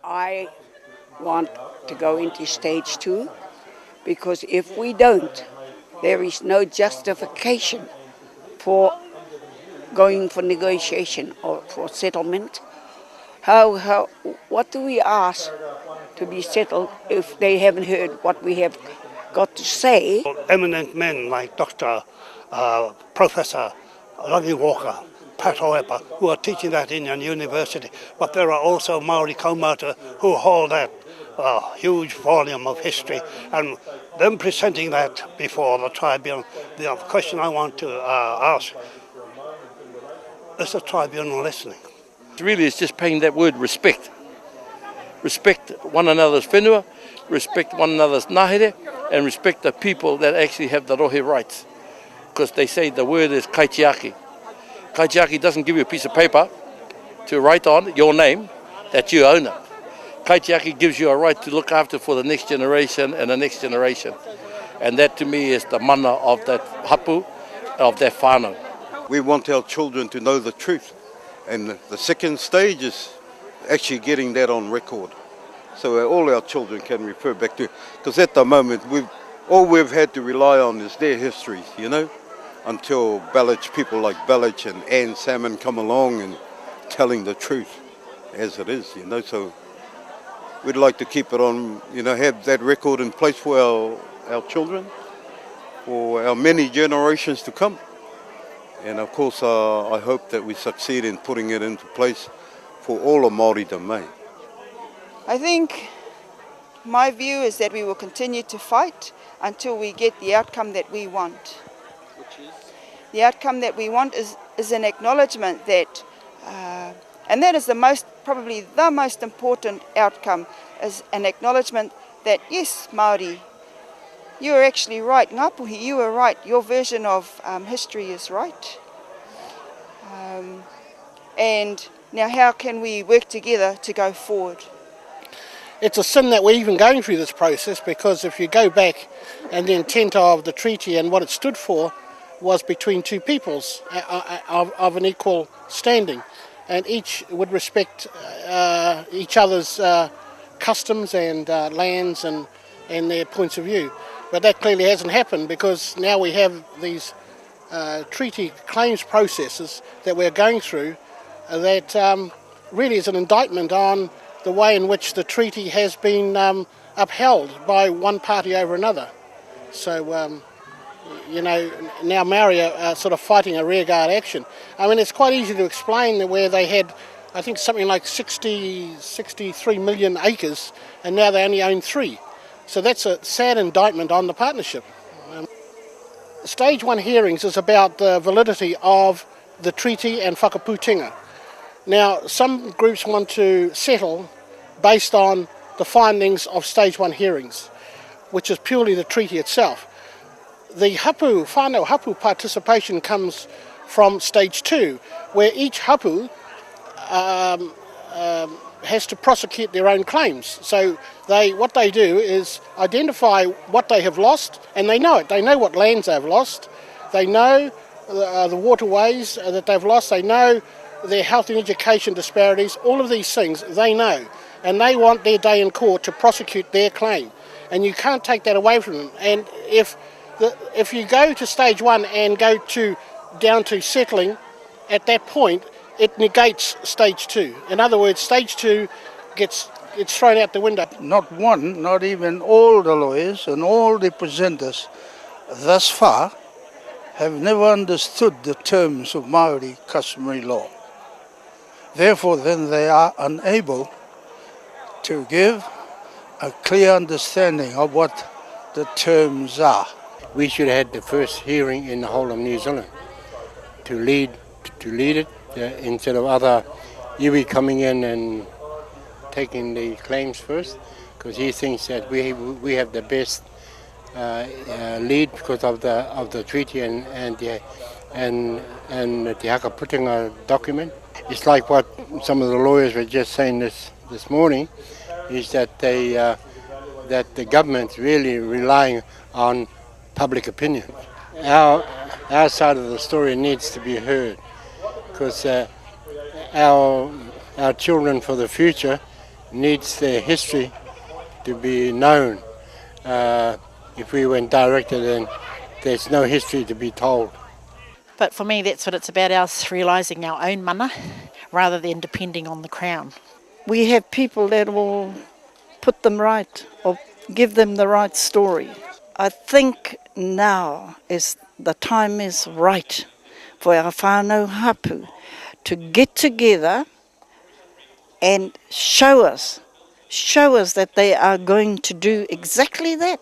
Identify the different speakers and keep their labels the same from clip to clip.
Speaker 1: I want to go into stage 2, because if we don't, there is no justification for going for negotiation or for settlement. What do we ask to be settled if they haven't heard what we have got to say?
Speaker 2: Eminent men like Dr. Professor Ravi Walker, Pat Oepa, who are teaching that in your university, but there are also Maori kaumata who hold that huge volume of history, and them presenting that before the tribunal. The question I want to ask, is the tribunal listening?
Speaker 3: Really, it's just paying that word respect. Respect one another's whenua, respect one another's ngahere, and respect the people that actually have the rohe rights. Because they say the word is kaitiaki. Kaitiaki doesn't give you a piece of paper to write on your name that you own it. Kaitiaki gives you a right to look after for the next generation and the next generation. And that to me is the mana of that hapu, of that whānau.
Speaker 4: We want our children to know the truth. And the second stage is actually getting that on record. So all our children can refer back to, because at the moment all we've had to rely on is their histories, until people like Bellich and Ann Salmon come along and telling the truth as it is, So we'd like to keep it on, have that record in place for our children, for our many generations to come. And of course, I hope that we succeed in putting it into place for all of Māori domain.
Speaker 5: I think my view is that we will continue to fight until we get the outcome that we want.
Speaker 3: Which is?
Speaker 5: The outcome that we want is an acknowledgement that, and that is probably the most important outcome, is an acknowledgement that yes, Māori, you are actually right. Ngāpuhi, you are right. Your version of history is right. And now how can we work together to go forward?
Speaker 6: It's a sin that we're even going through this process, because if you go back, and the intent of the treaty and what it stood for was between two peoples of an equal standing, and each would respect each other's customs and lands and their points of view. But that clearly hasn't happened, because now we have these treaty claims processes that we're going through that really is an indictment on the way in which the treaty has been upheld by one party over another. So, now Maori are sort of fighting a rearguard action. I mean, it's quite easy to explain where they had, I think, something like 63 million acres, and now they only own 3. So that's a sad indictment on the partnership. Stage 1 hearings is about the validity of the treaty and whakaputinga. Now, some groups want to settle based on the findings of Stage 1 hearings, which is purely the treaty itself. The whānau hapu participation comes from Stage 2, where each hapu has to prosecute their own claims. So what they do is identify what they have lost, and they know it. They know what lands they've lost. They know the waterways that they've lost. They know their health and education disparities. All of these things they know, and they want their day in court to prosecute their claim. And you can't take that away from them. And if you go to Stage 1 and go down to settling, at that point, it negates Stage 2. In other words, Stage 2 it's thrown out the window.
Speaker 7: Not one, not even all the lawyers and all the presenters thus far have never understood the terms of Maori customary law. Therefore, then they are unable to give a clear understanding of what the terms are.
Speaker 8: We should have had the first hearing in the whole of New Zealand to lead it instead of other iwi coming in and taking the claims first, because he thinks that we have the best lead because of the treaty and the Hakaputinga document. It's like what some of the lawyers were just saying this morning, is that that the government's really relying on public opinion. Our side of the story needs to be heard, because our children for the future needs their history to be known. If we went directed, then there's no history to be told.
Speaker 9: But for me, that's what it's about, us realising our own mana rather than depending on the Crown.
Speaker 10: We have people that will put them right or give them the right story. I think now is the time is right for our whānau hapu to get together and show us that they are going to do exactly that,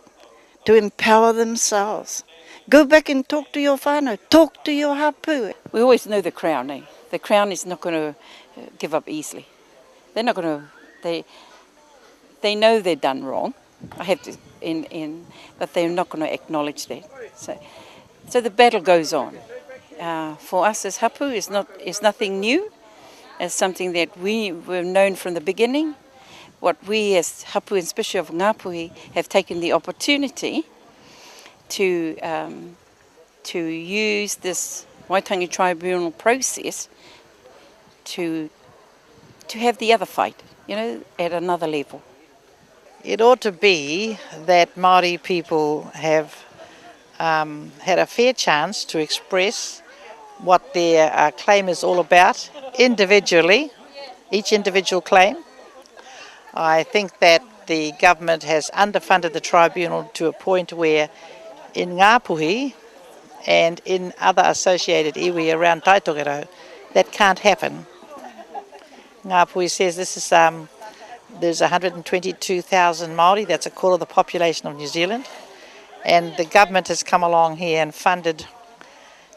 Speaker 10: to empower themselves. Go back and talk to your whānau, talk to your hapu.
Speaker 1: We always know the Crown, eh? The Crown is not going to give up easily. They're not going to, they know they're done wrong. I have to, but they're not going to acknowledge that. So the battle goes on. For us as hapu, is nothing new. It's something that we've known from the beginning. What we as hapu, and especially of Ngāpuhi, have taken the opportunity to use this Waitangi tribunal process to have the other fight, at another level.
Speaker 9: It ought to be that Maori people have had a fair chance to express what their claim is all about individually, each individual claim. I think that the government has underfunded the tribunal to a point where in Ngāpuhi and in other associated iwi around Tai Tokerau, that can't happen. Ngāpuhi says this is there's 122,000 Maori, that's a quarter of the population of New Zealand, and the government has come along here and funded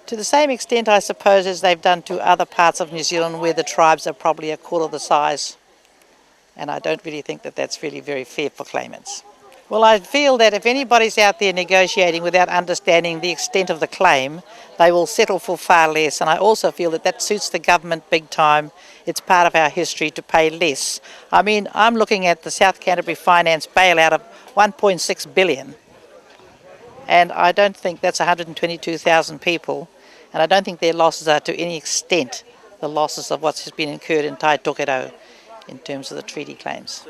Speaker 9: to the same extent, I suppose, as they've done to other parts of New Zealand where the tribes are probably a quarter of the size. And I don't really think that that's really very fair for claimants. Well, I feel that if anybody's out there negotiating without understanding the extent of the claim, they will settle for far less. And I also feel that that suits the government big time. It's part of our history to pay less. I mean, I'm looking at the South Canterbury Finance bailout of $1.6 billion. And I don't think that's 122,000 people. And I don't think their losses are to any extent the losses of what has been incurred in Tai Tokerau in terms of the treaty claims.